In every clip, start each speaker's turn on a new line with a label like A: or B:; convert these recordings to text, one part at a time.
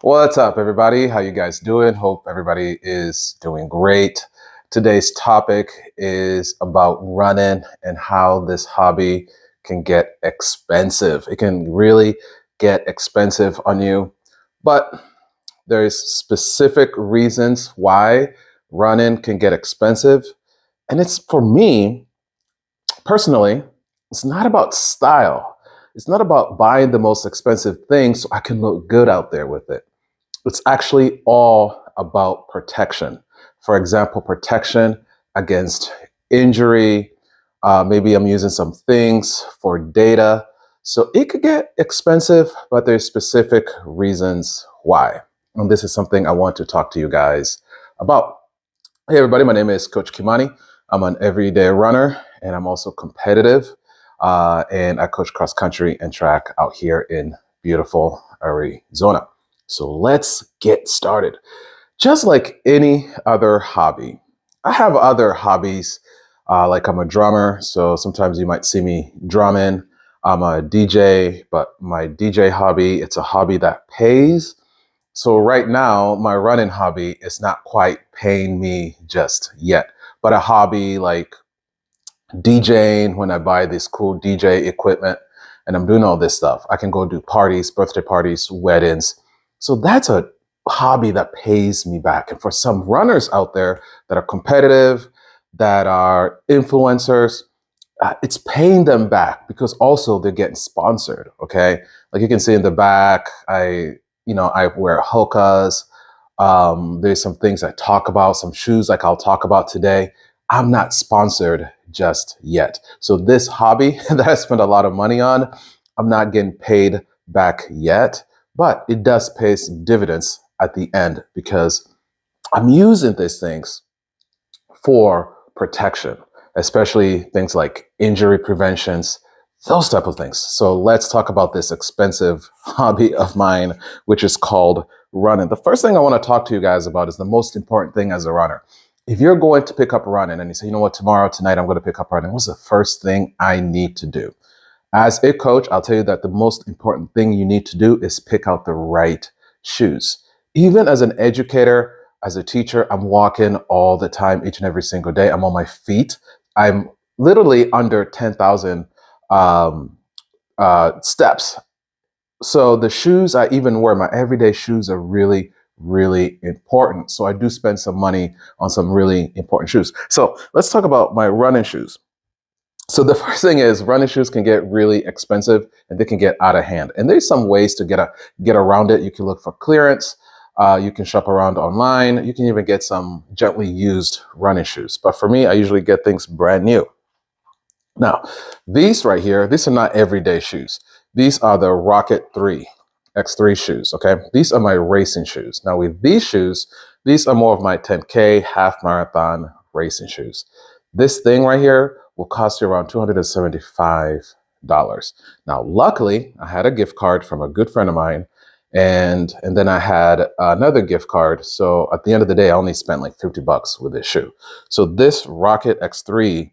A: What's up, everybody? How you guys doing? Hope everybody is doing great. Today's topic is about running and how this hobby can get expensive. It can really get expensive on you, but there's specific reasons why running can get expensive. And it's for me personally, it's not about style. It's not about buying the most expensive thing so I can look good out there with it. It's actually all about protection. For example, protection against injury. Maybe I'm using some things for data. So it could get expensive, but there's specific reasons why. And this is something I want to talk to you guys about. Hey, everybody, my name is Coach Kimani. I'm an everyday runner and I'm also competitive. And I coach cross country and track out here in beautiful Arizona. So let's get started. Just like any other hobby, I have other hobbies, like I'm a drummer. So sometimes you might see me drumming. I'm a DJ, but my DJ hobby, it's a hobby that pays. So right now, my running hobby is not quite paying me just yet, but a hobby like DJing, when I buy this cool DJ equipment and I'm doing all this stuff, I can go do parties, birthday parties, weddings. So that's a hobby that pays me back. And for some runners out there that are competitive, that are influencers, it's paying them back because also they're getting sponsored. Okay, like you can see in the back, I wear Hoka's. There's some things I talk about, some shoes like I'll talk about today. I'm not sponsored just yet. So this hobby that I spent a lot of money on, I'm not getting paid back yet, but it does pay some dividends at the end because I'm using these things for protection, especially things like injury preventions, those type of things. So let's talk about this expensive hobby of mine, which is called running. The first thing I want to talk to you guys about is the most important thing as a runner. If you're going to pick up running and you say, you know what, tonight I'm going to pick up running, what's the first thing I need to do? As a coach, I'll tell you that the most important thing you need to do is pick out the right shoes. Even as an educator, as a teacher, I'm walking all the time, each and every single day. I'm on my feet. I'm literally under 10,000 steps. So the shoes I even wear, my everyday shoes are really, really important. So I do spend some money on some really important shoes. So let's talk about my running shoes. So the first thing is running shoes can get really expensive and they can get out of hand. And there's some ways to get around it. You can look for clearance. You can shop around online. You can even get some gently used running shoes. But for me, I usually get things brand new. Now, these right here, these are not everyday shoes. These are the Rocket 3 X3 shoes, okay? These are my racing shoes. Now with these shoes, these are more of my 10K half marathon racing shoes. This thing right here will cost you around $275. Now, luckily, I had a gift card from a good friend of mine, and then I had another gift card. So at the end of the day, I only spent like $50 with this shoe. So this Rocket X3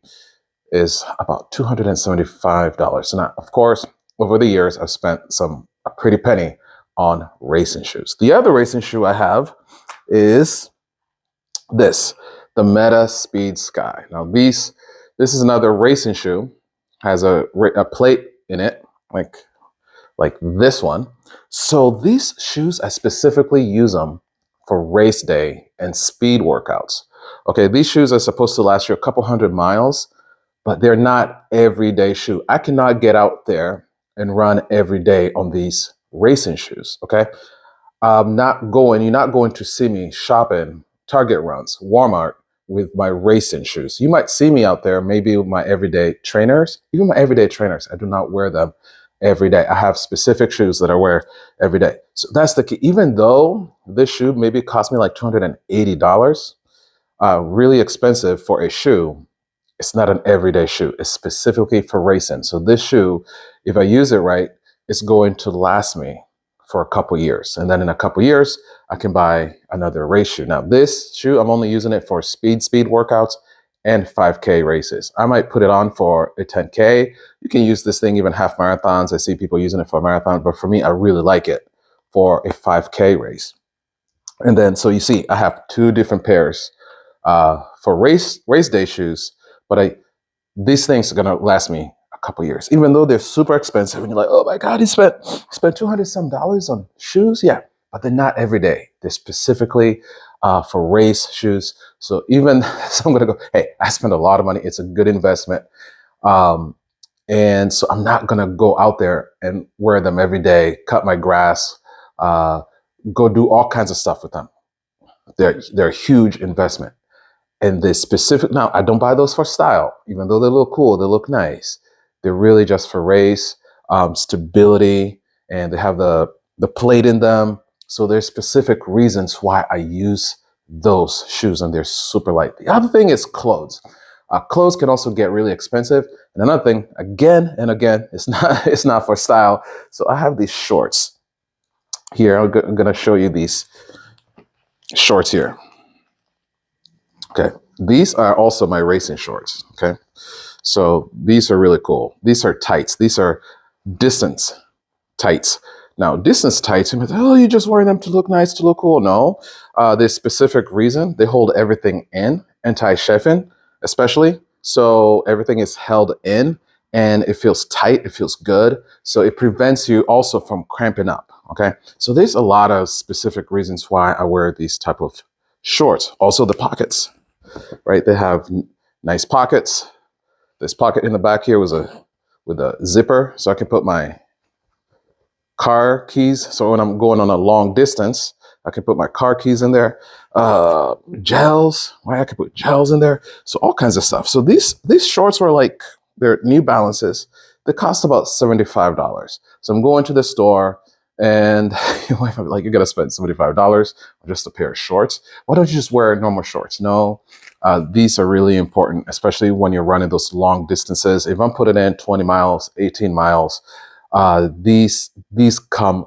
A: is about $275. So now, of course, over the years, I've spent a pretty penny on racing shoes. The other racing shoe I have is the Meta Speed Sky. Now, this is another racing shoe, has a plate in it, like this one. So these shoes, I specifically use them for race day and speed workouts. Okay, these shoes are supposed to last you a couple hundred miles, but they're not everyday shoe. I cannot get out there and run every day on these racing shoes. Okay, you're not going to see me shopping Target runs, Walmart with my racing shoes. You might see me out there, maybe with my everyday trainers. Even my everyday trainers, I do not wear them every day. I have specific shoes that I wear every day. So that's the key. Even though this shoe maybe cost me like $280, really expensive for a shoe, it's not an everyday shoe. It's specifically for racing. So this shoe, if I use it right, it's going to last me for a couple years. And then in a couple years, I can buy another race shoe. Now this shoe, I'm only using it for speed workouts and 5K races. I might put it on for a 10K. You can use this thing even half marathons. I see people using it for a marathon, but for me, I really like it for a 5K race. And then, so you see, I have two different pairs for race day shoes, but these things are gonna last me a couple years, even though they're super expensive. And you're like, oh my God, he spent $200 some on shoes. Yeah, but they're not every day. They're specifically for race shoes. So even so, I'm gonna go, hey, I spent a lot of money. It's a good investment. And so I'm not gonna go out there and wear them every day, cut my grass, go do all kinds of stuff with them. They're a huge investment. And the specific, now I don't buy those for style, even though they look cool, they look nice. They're really just for race, stability, and they have the plate in them. So there's specific reasons why I use those shoes, and they're super light. The other thing is clothes. Clothes can also get really expensive. And another thing, again and again, it's not for style. So I have these shorts here. I'm gonna show you these shorts here. Okay, these are also my racing shorts. Okay, so these are really cool. These are tights. These are distance tights. Now, distance tights, you might say, oh, you just wear them to look nice, to look cool. No, there's specific reason. They hold everything in, anti-chafing especially. So everything is held in and it feels tight, it feels good. So it prevents you also from cramping up, okay? So there's a lot of specific reasons why I wear these type of shorts. Also the pockets, right? They have nice pockets. This pocket in the back here was with a zipper, so I can put my car keys. So when I'm going on a long distance, I can put my car keys in there. Gels, right? I can put gels in there. So all kinds of stuff. So these shorts were like, they're New Balances. They cost about $75. So I'm going to the store and you might be like, you're gonna spend $75 on just a pair of shorts. Why don't you just wear normal shorts? No, these are really important, especially when you're running those long distances. If I'm putting in 20 miles, 18 miles, these come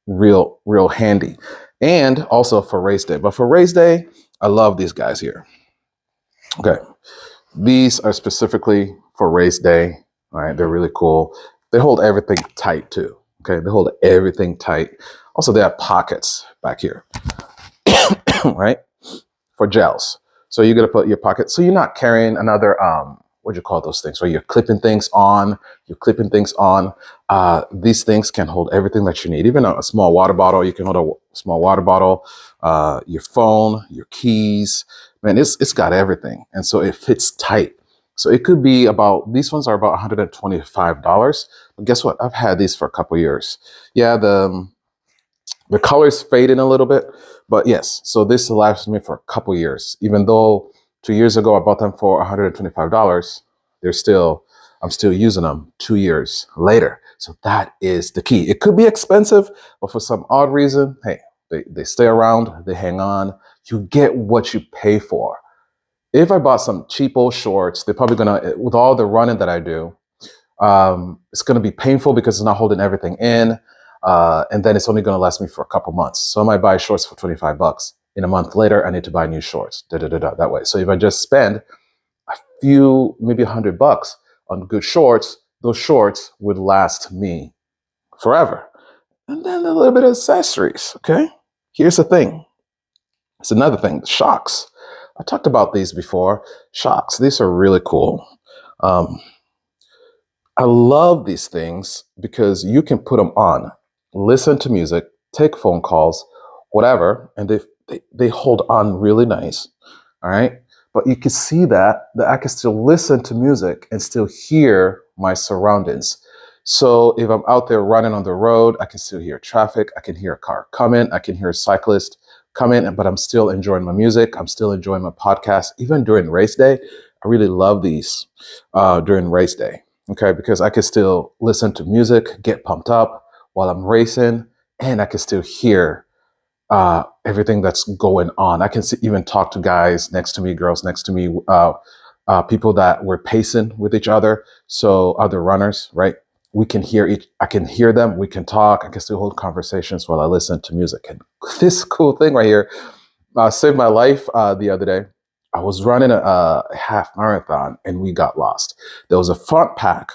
A: real handy. And also for race day. But for race day, I love these guys here. Okay. These are specifically for race day. All right. They're really cool. They hold everything tight too. Okay. They hold everything tight. Also, they have pockets back here. Right? For gels. So you're going to put your pocket. So you're not carrying another, what do you call those things? Where you're clipping things on. These things can hold everything that you need. Even a small water bottle. You can hold a small water bottle, your phone, your keys. Man, it's got everything. And so it fits tight. So it could be these ones are about $125. But guess what? I've had these for a couple years. Yeah, the color's fading a little bit, but yes. So this lasts me for a couple years. Even though 2 years ago I bought them for $125, I'm still using them 2 years later. So that is the key. It could be expensive, but for some odd reason, hey, they stay around, they hang on. You get what you pay for. If I bought some cheapo shorts, they're probably gonna, with all the running that I do, it's gonna be painful because it's not holding everything in. And then it's only going to last me for a couple months. So I might buy shorts for $25. In a month later, I need to buy new shorts, that way. So if I just spend a few, maybe $100 on good shorts, those shorts would last me forever. And then a little bit of accessories, okay? Here's the thing. It's another thing, the shocks. I talked about these before. Shocks, these are really cool. I love these things because you can put them on, listen to music, take phone calls, whatever, and they hold on really nice. All right. But you can see that I can still listen to music and still hear my surroundings. So if I'm out there running on the road, I can still hear traffic. I can hear a car coming. I can hear a cyclist coming, but I'm still enjoying my music. I'm still enjoying my podcast. Even during race day, I really love these during race day. Okay, because I can still listen to music, get pumped up while I'm racing, and I can still hear everything that's going on. I can even talk to guys next to me, girls next to me, people that were pacing with each other. So other runners, right? I can hear them. We can talk. I can still hold conversations while I listen to music. And this cool thing right here saved my life the other day. I was running a half marathon and we got lost. There was a front pack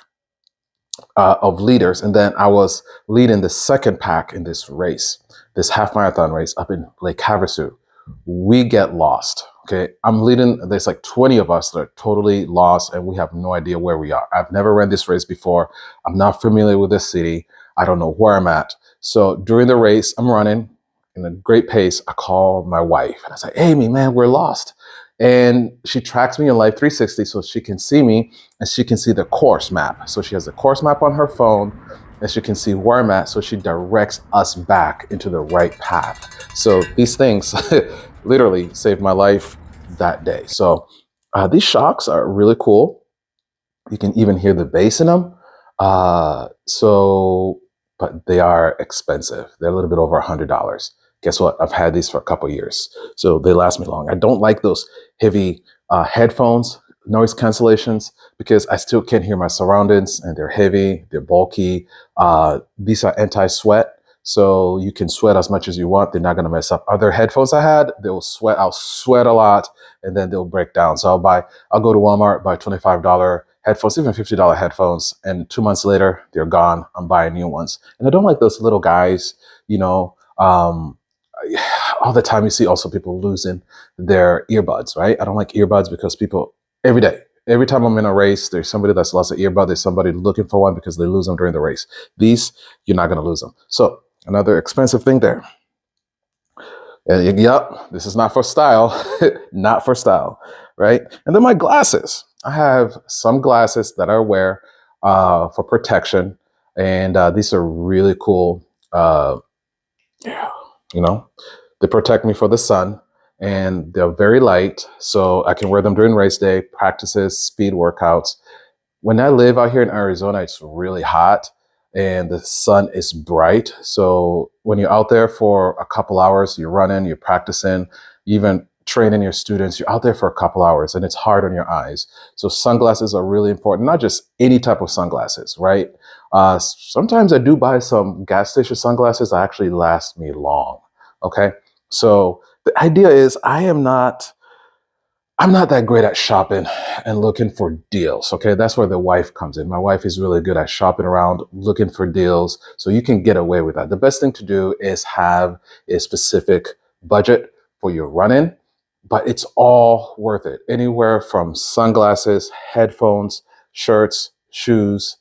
A: of leaders. And then I was leading the second pack in this race, this half marathon race up in Lake Havasu. We get lost. Okay. I'm leading, there's like 20 of us that are totally lost and we have no idea where we are. I've never ran this race before. I'm not familiar with this city. I don't know where I'm at. So during the race, I'm running in a great pace. I call my wife and I say, Amy, man, we're lost. And she tracks me in Life 360 so she can see me and she can see the course map. So she has a course map on her phone and she can see where I'm at. So she directs us back into the right path. So these things literally saved my life that day. So these shocks are really cool. You can even hear the bass in them. But they are expensive. They're a little bit over $100. Guess what? I've had these for a couple years, so they last me long. I don't like those heavy headphones, noise cancellations, because I still can't hear my surroundings, and they're heavy, they're bulky. These are anti-sweat, so you can sweat as much as you want. They're not going to mess up. Other headphones I had, they'll sweat. I'll sweat a lot, and then they'll break down. So I'll go to Walmart, buy $25 headphones, even $50 headphones, and 2 months later, they're gone. I'm buying new ones. And I don't like those little guys, all the time you see also people losing their earbuds, right? I don't like earbuds because people, every time I'm in a race, there's somebody that's lost an earbud, there's somebody looking for one because they lose them during the race. These, you're not going to lose them. So another expensive thing there. And yep, this is not for style, not for style, right? And then my glasses. I have some glasses that I wear for protection, and these are really cool. They protect me for the sun, and they're very light, so I can wear them during race day, practices, speed workouts. When I live out here in Arizona, it's really hot and the sun is bright. So when you're out there for a couple hours, you're running, you're practicing, even training your students, you're out there for a couple hours and it's hard on your eyes. So sunglasses are really important, not just any type of sunglasses, right? Sometimes I do buy some gas station sunglasses that actually last me long. Okay. So the idea is I'm not that great at shopping and looking for deals. Okay, that's where the wife comes in. My wife is really good at shopping around, looking for deals. So you can get away with that. The best thing to do is have a specific budget for your running, but it's all worth it. Anywhere from sunglasses, headphones, shirts, shoes,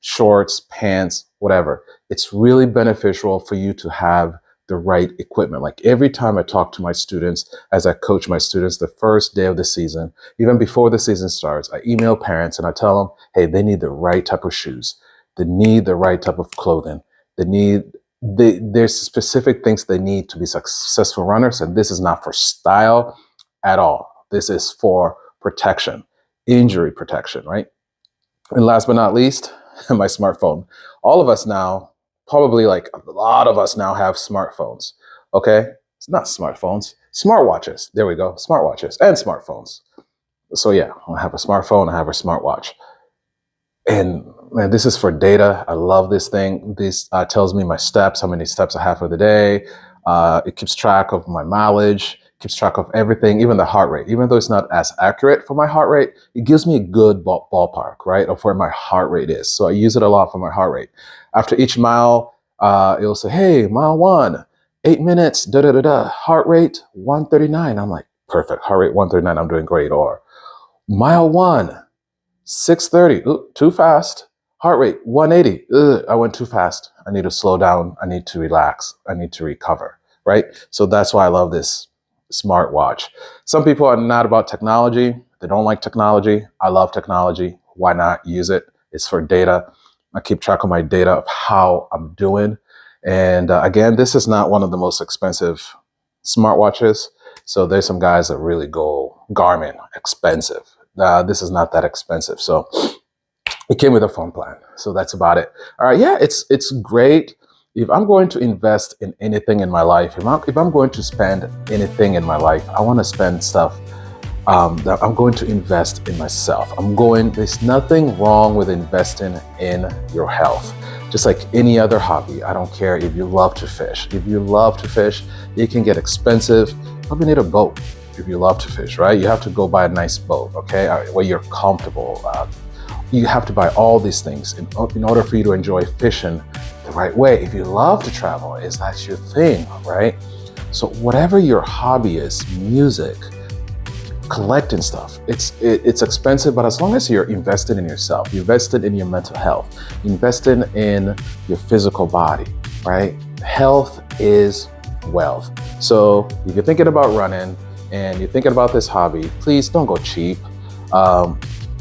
A: shorts, pants, whatever. It's really beneficial for you to have the right equipment. Like every time I talk to my students, as I coach my students the first day of the season, even before the season starts, I email parents and I tell them, hey, they need the right type of shoes. They need the right type of clothing. There's specific things they need to be successful runners. And this is not for style at all. This is for protection, injury protection, right? And last but not least, my smartphone. All of us now, probably like a lot of us now have smartphones. Okay. It's not smartphones, smartwatches. There we go. Smartwatches and smartphones. So yeah, I have a smartphone. I have a smartwatch. And man, this is for data. I love this thing. This tells me my steps, how many steps I have for the day. It keeps track of my mileage, keeps track of everything, even the heart rate. Even though it's not as accurate for my heart rate, it gives me a good ballpark, right, of where my heart rate is. So I use it a lot for my heart rate. After each mile, it'll say, hey, mile 1, 8 minutes, heart rate 139. I'm like, perfect, heart rate 139, I'm doing great. Or mile 1, 6:30, too fast. Heart rate 180, I went too fast. I need to slow down. I need to relax. I need to recover, right? So that's why I love this smartwatch. Some people are not about technology. They don't like technology. I love technology. Why not use it? It's for data. I keep track of my data of how I'm doing. And again, this is not one of the most expensive smartwatches. So there's some guys that really go Garmin, expensive. This is not that expensive. So it came with a phone plan. So that's about it. All right. Yeah, it's great. If I'm going to invest in anything in my life, if I'm going to spend anything in my life, I want to spend stuff that I'm going to invest in myself. There's nothing wrong with investing in your health. Just like any other hobby. I don't care if you love to fish. If you love to fish, it can get expensive. You probably need a boat if you love to fish, right? You have to go buy a nice boat, okay, where you're comfortable. you have to buy all these things in order for you to enjoy fishing the right way. If you love to travel, is that's your thing, right? So whatever your hobby is, music, collecting stuff, it's expensive, but as long as you're invested in yourself, you're invested in your mental health, invested in your physical body, right? Health is wealth. So if you're thinking about running and you're thinking about this hobby, please don't go cheap.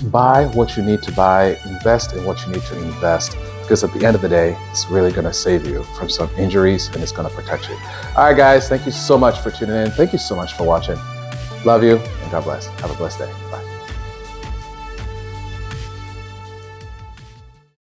A: Buy what you need to buy, invest in what you need to invest, because at the end of the day, it's really going to save you from some injuries and it's going to protect you. All right, guys, thank you so much for tuning in. Thank you so much for watching. Love you and God bless. Have a blessed day. Bye.